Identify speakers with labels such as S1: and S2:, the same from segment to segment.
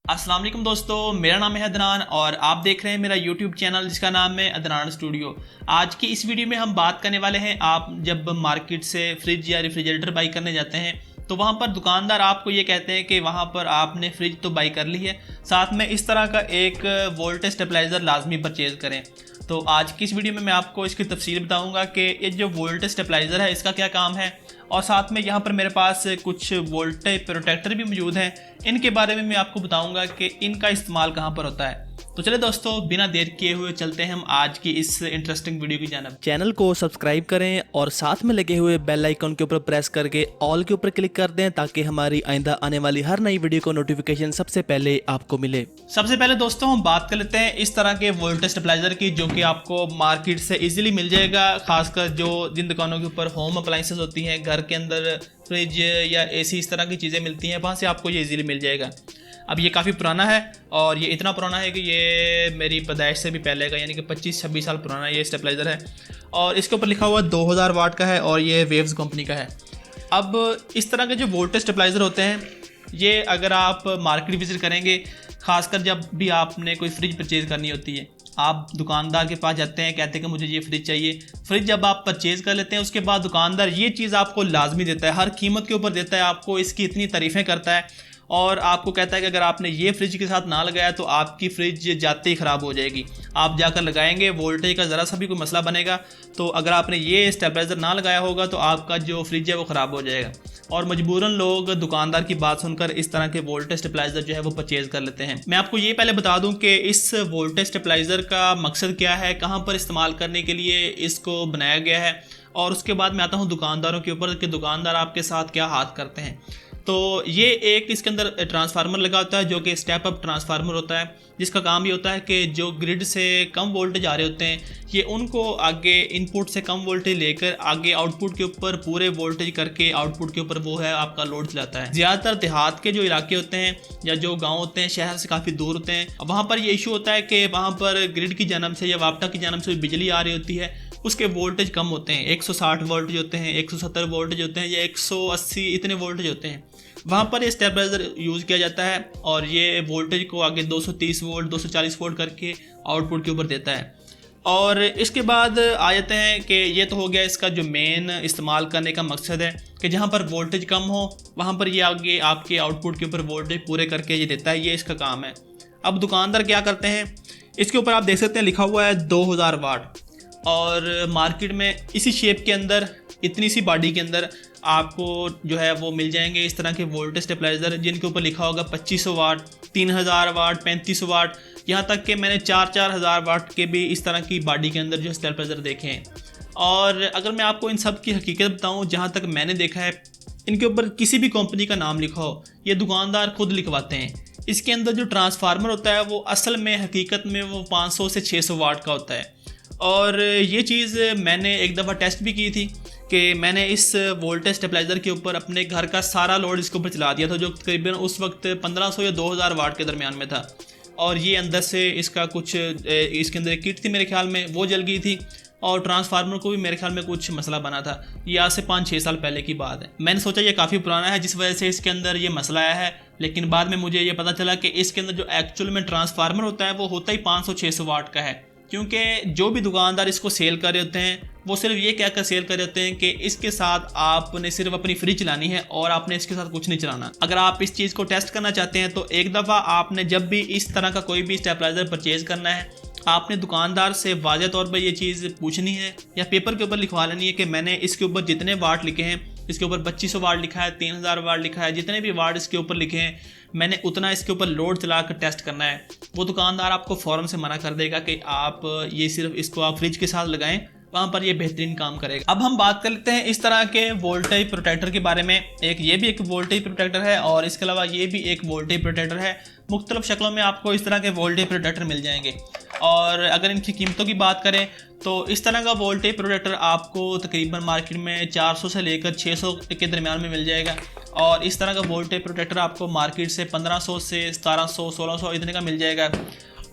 S1: अस्सलाम वालेकुम दोस्तों, मेरा नाम है अदनान और आप देख रहे हैं मेरा यूट्यूब चैनल जिसका नाम है अदनान स्टूडियो। आज की इस वीडियो में हम बात करने वाले हैं, आप जब मार्केट से फ्रिज या रेफ्रिजरेटर बाई करने जाते हैं तो वहाँ पर दुकानदार आपको ये कहते हैं कि वहाँ पर आपने फ्रिज तो बाई कर ली है, साथ में इस तरह का एक वोल्टेज स्टेबलाइज़र लाजमी परचेज़ करें। तो आज की इस वीडियो में मैं आपको इसकी तफसील बताऊंगा कि ये जो वोल्टेज स्टेबलाइज़र है इसका क्या काम है, और साथ में यहाँ पर मेरे पास कुछ वोल्टेज प्रोटेक्टर भी मौजूद हैं। इनके बारे में मैं आपको बताऊंगा कि इनका इस्तेमाल कहाँ पर होता है। तो चले दोस्तों, बिना देर किए हुए चलते हैं हम आज की इस इंटरेस्टिंग वीडियो की जानिब।
S2: चैनल को सब्सक्राइब करें और साथ में लगे हुए बेल आइकन के ऊपर प्रेस करके ऑल के ऊपर क्लिक कर दें ताकि हमारी आइंदा आने वाली हर नई वीडियो को नोटिफिकेशन सबसे पहले आपको मिले।
S1: सबसे पहले दोस्तों हम बात कर लेते हैं इस तरह के वोल्टेज स्टेबलाइज़र की, जो कि आपको मार्केट से इजीली मिल जाएगा, खासकर जिन दुकानों के ऊपर होम अप्लाइंसेस होती हैं, घर के अंदर फ्रिज या एसी इस तरह की चीज़ें मिलती हैं, वहाँ से आपको ये इजीली मिल जाएगा। अब ये काफ़ी पुराना है और ये इतना पुराना है कि ये मेरी पैदाइश से भी पहले का, यानी कि 25-26 साल पुराना ये स्टेबलाइज़र है, और इसके ऊपर लिखा हुआ 2000 वाट का है और ये वेव्स कंपनी का है। अब इस तरह के जो वोल्टेज स्टेबलाइज़र होते हैं, ये अगर आप मार्केट विजिट करेंगे, खासकर जब भी आपने कोई फ्रिज परचेज़ करनी होती है, आप दुकानदार के पास जाते हैं, कहते हैं कि मुझे ये फ्रिज चाहिए। फ्रिज जब आप परचेज़ कर लेते हैं उसके बाद दुकानदार ये चीज़ आपको लाजमी देता है, हर कीमत के ऊपर देता है, आपको इसकी इतनी तारीफ़ें करता है और आपको कहता है कि अगर आपने ये फ्रिज के साथ ना लगाया तो आपकी फ्रिज जाते ही ख़राब हो जाएगी। आप जाकर लगाएंगे, वोल्टेज का ज़रा सा भी कोई मसला बनेगा, तो अगर आपने ये स्टेबलाइज़र ना लगाया होगा तो आपका जो फ्रिज है वो ख़राब हो जाएगा। और मजबूरन लोग दुकानदार की बात सुनकर इस तरह के वोल्टेज स्टेबलाइज़र जो है वो परचेज़ कर लेते हैं। मैं आपको ये पहले बता दूं कि इस वोल्टेज स्टेबलाइज़र का मकसद क्या है, कहाँ पर इस्तेमाल करने के लिए इसको बनाया गया है, और उसके बाद मैं आता हूँ दुकानदारों के ऊपर कि दुकानदार आपके साथ क्या हाथ करते हैं। तो ये एक इसके अंदर ट्रांसफार्मर लगा होता है जो कि स्टेप अप ट्रांसफार्मर होता है, जिसका काम ये होता है कि जो ग्रिड से कम वोल्टेज आ रहे होते हैं, ये उनको आगे इनपुट से कम वोल्टेज लेकर आगे आउटपुट के ऊपर पूरे वोल्टेज करके आउटपुट के ऊपर वो है आपका लोड चलाता है। ज़्यादातर देहात के जो इलाके होते हैं या जो गाँव होते हैं शहर से काफ़ी दूर होते हैं, वहाँ पर ये इशू होता है कि वहाँ पर ग्रिड की जानब से या वापटा की जानब से बिजली आ रही होती है, उसके वोल्टेज कम होते हैं, 160 वोल्टेज होते हैं, 170 वोल्टेज होते हैं या 180 इतने वोल्टेज होते हैं। वहाँ पर ये स्टेबलाइज़र यूज़ किया जाता है और ये वोल्टेज को आगे 230 वोल्ट 240 वोल्ट करके आउटपुट के ऊपर देता है। और इसके बाद आ जाते हैं कि ये तो हो गया इसका जो मेन इस्तेमाल करने का मकसद है कि जहाँ पर वोल्टेज कम हो वहाँ पर ये आगे आपके आउटपुट के ऊपर वोल्टेज पूरे करके ये देता है, ये इसका काम है। अब दुकानदार क्या करते हैं, इसके ऊपर आप देख सकते हैं लिखा हुआ है 2000 वाट, और मार्केट में इसी शेप के अंदर इतनी सी बॉडी के अंदर आपको जो है वो मिल जाएंगे इस तरह के वोल्टेज स्टेबलाइज़र, जिनके ऊपर लिखा होगा 2500 वाट, 3000 वाट, 3500 वाट, यहाँ तक कि मैंने 4-4 हज़ार वाट के भी इस तरह की बॉडी के अंदर जो स्टेबलाइज़र देखे हैं। और अगर मैं आपको इन सब की हकीकत बताऊँ, जहाँ तक मैंने देखा है, इनके ऊपर किसी भी कंपनी का नाम लिखा हो, ये दुकानदार खुद लिखवाते हैं। इसके अंदर जो ट्रांसफार्मर होता है वो असल में हकीकत में वो 500 से 600 वाट का होता है। और ये चीज़ मैंने एक दफ़ा टेस्ट भी की थी कि मैंने इस वोल्टेज स्टेबलाइज़र के ऊपर अपने घर का सारा लोड इसके ऊपर चला दिया था, जो तकरीबन उस वक्त 1500 या 2000 वाट के दरमियान में था, और ये अंदर से इसका कुछ इसके अंदर एक किट थी मेरे ख्याल में, वो जल गई थी, और ट्रांसफार्मर को भी मेरे ख्याल में कुछ मसला बना था। ये आज से 5-6 साल पहले की बात है। मैंने सोचा ये काफ़ी पुराना है जिस वजह से इसके अंदर ये मसला आया है, लेकिन बाद में मुझे ये पता चला कि इसके अंदर जो एक्चुअल में ट्रांसफार्मर होता है वो होता ही 500-600 वाट का है, क्योंकि जो भी दुकानदार इसको सेल कर रहे होते हैं वो सिर्फ ये कहकर सेल कर रहे होते हैं कि इसके साथ आपने सिर्फ अपनी फ्रिज चलानी है और आपने इसके साथ कुछ नहीं चलाना। अगर आप इस चीज़ को टेस्ट करना चाहते हैं तो एक दफ़ा आपने जब भी इस तरह का कोई भी स्टेबलाइज़र परचेज़ करना है, आपने दुकानदार से वाज़ेह तौर पर ये चीज़ पूछनी है या पेपर के ऊपर लिखवा लेनी है कि मैंने इसके ऊपर जितने वाट लिखे हैं, इसके ऊपर 2500 वाट लिखा है, 3000 वाट लिखा है, जितने भी वाट इसके ऊपर लिखे हैं, मैंने उतना इसके ऊपर लोड चला कर टेस्ट करना है। वो दुकानदार आपको फ़ौरन से मना कर देगा कि आप ये सिर्फ इसको आप फ्रिज के साथ लगाएं, वहाँ पर ये बेहतरीन काम करेगा। अब हम बात कर लेते हैं इस तरह के वोल्टेज प्रोटेक्टर के बारे में। ये भी एक वोल्टेज प्रोटेक्टर है और इसके अलावा ये भी एक वोल्टेज प्रोटेक्टर है। मुख्तलिफ शक्लों में आपको इस तरह के वोल्टेज प्रोटेक्टर मिल जाएंगे, और अगर इनकी कीमतों की बात करें तो इस तरह का वोल्टेज प्रोटेक्टर आपको तकरीबन मार्केट में 400 से लेकर 600 के दरमियान में मिल जाएगा, और इस तरह का वोल्टेज प्रोटेक्टर आपको मार्केट से 1500 से 1700 1600 इतने का मिल जाएगा।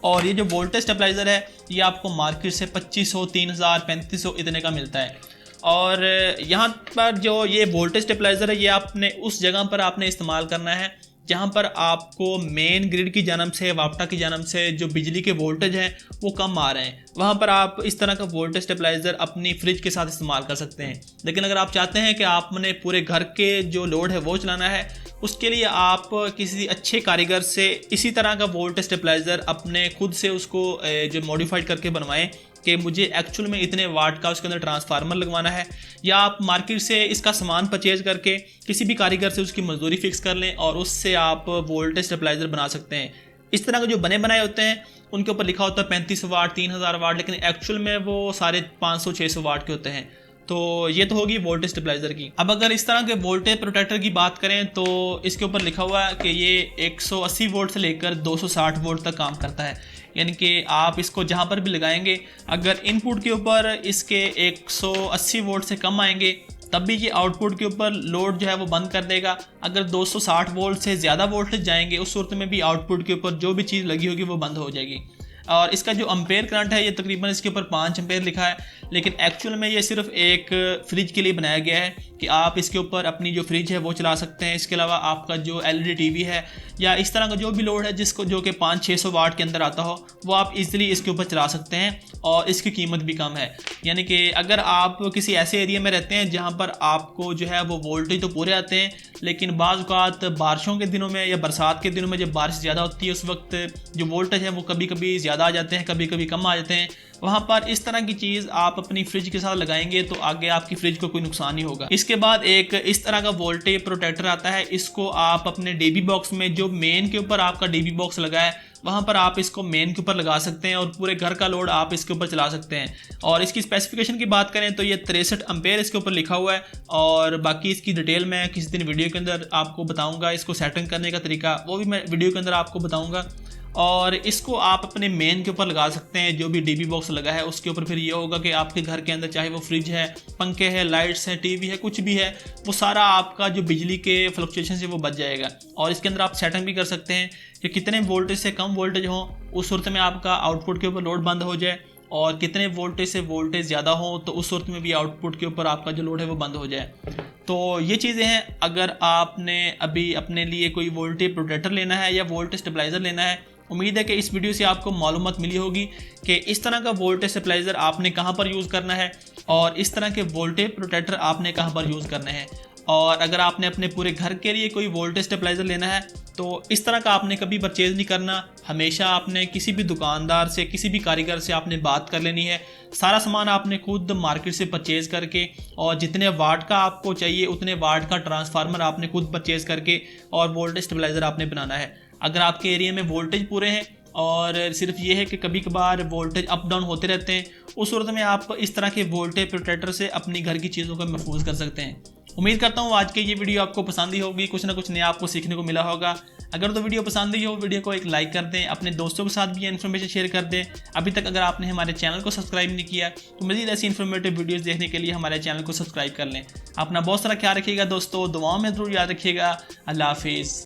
S1: और ये जो वोल्टेज स्टेबलाइज़र है ये आपको मार्केट से 2500 3000 3500 इतने का मिलता है। और यहाँ पर जो ये वोल्टेज स्टेबलाइज़र है ये आपने उस जगह पर आपने इस्तेमाल करना है जहां पर आपको मेन ग्रिड की जानब से, वापटा की जानब से जो बिजली के वोल्टेज हैं वो कम आ रहे हैं, वहां पर आप इस तरह का वोल्टेज स्टेबलाइजर अपनी फ्रिज के साथ इस्तेमाल कर सकते हैं। लेकिन अगर आप चाहते हैं कि आपने पूरे घर के जो लोड है वो चलाना है, उसके लिए आप किसी अच्छे कारीगर से इसी तरह का वोल्टेज स्टेबलाइजर अपने खुद से उसको जो मॉडिफाइड करके बनवाएं कि मुझे एक्चुअल में इतने वाट का उसके अंदर ट्रांसफार्मर लगवाना है, या आप मार्केट से इसका सामान परचेज करके किसी भी कारीगर से उसकी मजदूरी फिक्स कर लें और उससे आप वोल्टेज स्टेबलाइजर बना सकते हैं। इस तरह के जो बने बनाए होते हैं उनके ऊपर लिखा होता है 3500 वाट, 3000 वाट, लेकिन एक्चुअल में वो सारे 500-600 वाट के होते हैं। तो ये तो होगी वोल्टेज स्टेबलाइजर की। अब अगर इस तरह के वोल्टेज प्रोटेक्टर की बात करें तो इसके ऊपर लिखा हुआ है कि ये 180 वोल्ट से लेकर 260 वोल्ट तक काम करता है, यानी कि आप इसको जहाँ पर भी लगाएंगे, अगर इनपुट के ऊपर इसके 180 वोल्ट से कम आएंगे तब भी ये आउटपुट के ऊपर लोड जो है वो बंद कर देगा। अगर 260 वोल्ट से ज़्यादा वोल्टेज जाएंगे उस सूरत में भी आउटपुट के ऊपर जो भी चीज़ लगी होगी वो बंद हो जाएगी। और इसका जो अम्पेयर करंट है ये तकरीबन इसके ऊपर 5 एम्पेयर लिखा है, लेकिन एक्चुअल में ये सिर्फ एक फ्रिज के लिए बनाया गया है कि आप इसके ऊपर अपनी जो फ्रिज है वो चला सकते हैं। इसके अलावा आपका जो एलईडी टीवी है या इस तरह का जो भी लोड है जिसको जो कि 500-600 वाट के अंदर आता हो वो आप इजीली इसके ऊपर चला सकते हैं और इसकी कीमत भी कम है। यानी कि अगर आप किसी ऐसे एरिया में रहते हैं जहाँ पर आपको जो है वो वोल्टेज तो पूरे आते हैं, लेकिन बाज़ औक़ात बारिशों के दिनों में या बरसात के दिनों में जब बारिश ज़्यादा होती है उस वक्त जो वोल्टेज है वो कभी कभी ज़्यादा आ जाते हैं, कभी कभी कम आ जाते हैं, वहाँ पर इस तरह की चीज़ आप अपनी फ्रिज के साथ लगाएंगे तो आगे आपकी फ्रिज को कोई नुकसान नहीं होगा। इसके बाद एक इस तरह का वोल्टेज प्रोटेक्टर आता है, इसको आप अपने डीबी बॉक्स में, जो मेन के ऊपर आपका डीबी बॉक्स लगा है वहाँ पर आप इसको मेन के ऊपर लगा सकते हैं और पूरे घर का लोड आप इसके ऊपर चला सकते हैं। और इसकी स्पेसिफिकेशन की बात करें तो ये 63 एम्पेयर इसके ऊपर लिखा हुआ है, और बाकी इसकी डिटेल मैं किसी दिन वीडियो के अंदर आपको बताऊंगा। इसको सेटिंग करने का तरीका वो भी मैं वीडियो के अंदर आपको बताऊंगा। और इसको आप अपने मेन के ऊपर लगा सकते हैं, जो भी डीबी बॉक्स लगा है उसके ऊपर। फिर ये होगा कि आपके घर के अंदर चाहे वो फ्रिज है, पंखे है, लाइट्स है, टीवी है, कुछ भी है, वो सारा आपका जो बिजली के फ्लक्चुएशन से वो बच जाएगा। और इसके अंदर आप सेटिंग भी कर सकते हैं कि कितने वोल्टेज से कम वोल्टेज हो उस सूरत में आपका आउटपुट के ऊपर लोड बंद हो जाए, और कितने वोल्टेज से वोल्टेज ज़्यादा हो तो उस सूरत में भी आउटपुट के ऊपर आपका जो लोड है वो बंद हो जाए। तो ये चीज़ें हैं। अगर आपने अभी अपने लिए कोई वोल्टेज प्रोटेक्टर लेना है या वोल्टेज स्टेबलाइजर लेना है, उम्मीद है कि इस वीडियो से आपको मालूमात मिली होगी कि इस तरह का वोल्टेज स्टेबलाइजर आपने कहाँ पर यूज़ करना है और इस तरह के वोल्टेज प्रोटेक्टर आपने कहाँ पर यूज़ करने हैं। और अगर आपने अपने पूरे घर के लिए कोई वोल्टेज स्टेबलाइजर लेना है तो इस तरह का आपने कभी परचेज़ नहीं करना। हमेशा आपने किसी भी दुकानदार से, किसी भी कारीगर से आपने बात कर लेनी है। सारा सामान आपने खुद मार्केट से परचेज़ करके, और जितने वाट का आपको चाहिए उतने वाट का ट्रांसफार्मर आपने खुद परचेज़ करके और वोल्टेज स्टेबलाइजर आपने बनाना है। अगर आपके एरिया में वोल्टेज पूरे हैं और सिर्फ ये है कि कभी कभार वोल्टेज अप डाउन होते रहते हैं, उस सूरत में आप इस तरह के वोल्टेज प्रोटेक्टर से अपनी घर की चीज़ों को महफूज कर सकते हैं। उम्मीद करता हूँ आज की ये वीडियो आपको पसंद ही होगी, कुछ ना कुछ नया आपको सीखने को मिला होगा। अगर तो वीडियो पसंद ही हो, वीडियो को एक लाइक कर दें, अपने दोस्तों के साथ भी ये इन्फॉर्मेशन शेयर कर दें। अभी तक अगर आपने हमारे चैनल को सब्सक्राइब नहीं किया तो मज़ीद ऐसी इन्फॉर्मेटिव वीडियोस देखने के लिए हमारे चैनल को सब्सक्राइब कर लें। अपना बहुत सारा ख्याल रखिएगा दोस्तों, दुआओं में ज़रूर याद रखिएगा। अल्लाह हाफिज़।